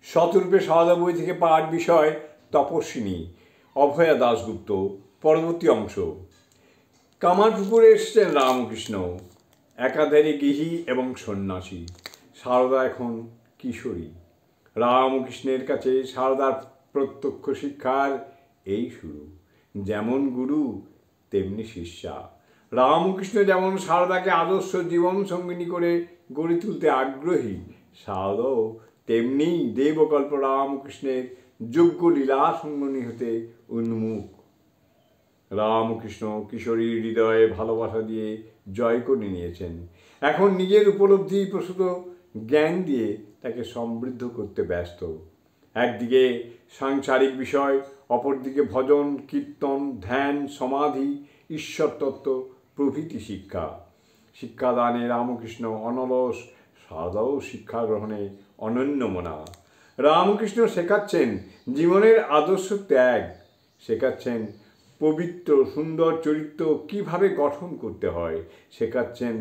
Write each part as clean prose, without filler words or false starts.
শতরূপে সারদা বই থেকে পাঠ বিষয় তপস্বিনী অভয়া দাশগুপ্ত। পরবর্তী অংশ। কামারপুকুরে এসেছেন রামকৃষ্ণ, একাধারে গৃহী এবং সন্ন্যাসী। সারদা এখন কিশোরী। রামকৃষ্ণের কাছে সারদার প্রত্যক্ষ শিক্ষার এই শুরু। যেমন গুরু তেমনি শিষ্যা। রামকৃষ্ণ যেমন সারদাকে আদর্শ জীবন সঙ্গিনী করে গড়ে তুলতে আগ্রহী, সারদাও তেমনি দেবকল্প রামকৃষ্ণের যোগ্য লীলা সঙ্গিনী হতে উন্মুখ। রামকৃষ্ণ কিশোরীর হৃদয়ে ভালোবাসা দিয়ে জয় করে নিয়েছেন। এখন নিজের উপলব্ধি প্রসূত জ্ঞান দিয়ে তাকে সমৃদ্ধ করতে ব্যস্ত। একদিকে সাংসারিক বিষয়, অপরদিকে ভজন, কীর্তন, ধ্যান, সমাধি, ঈশ্বর তত্ত্ব প্রভৃতি শিক্ষা। শিক্ষাদানে রামকৃষ্ণ অনলস, সারদাও শিক্ষা গ্রহণে অনন্যমনা। রামকৃষ্ণ শেখাচ্ছেন জীবনের আদর্শ ত্যাগ, শেখাচ্ছেন পবিত্র সুন্দর চরিত্র কীভাবে গঠন করতে হয়, শেখাচ্ছেন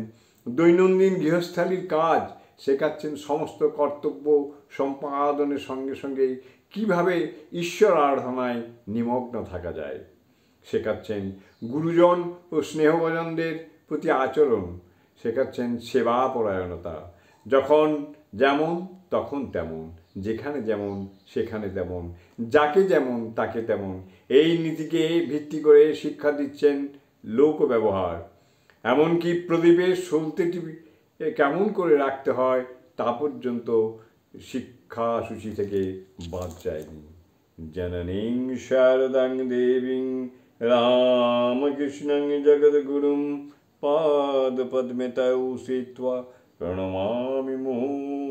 দৈনন্দিন গৃহস্থালির কাজ, শেখাচ্ছেন সমস্ত কর্তব্য সম্পাদনের সঙ্গে সঙ্গেই কীভাবে ঈশ্বর আরাধনায় নিমগ্ন থাকা যায়, শেখাচ্ছেন গুরুজন ও স্নেহভজনদের প্রতি আচরণ, শেখাচ্ছেন সেবা পরায়ণতা। যখন যেমন তখন তেমন, যেখানে যেমন সেখানে তেমন, যাকে যেমন তাকে তেমন, এই নীতিকে ভিত্তি করে শিক্ষা দিচ্ছেন লোক ব্যবহার। এমনকি প্রদীপের সলতেটি কেমন করে রাখতে হয় তা পর্যন্ত শিক্ষাসূচি থেকে বাদ যায়নি। জননীং শারদাং দেবীং রামকৃষ্ণং জগদ্গুরুং পাদপদ্মে তৌ স্থিত্বা প্রণমামি মুহুর্মুহুঃ।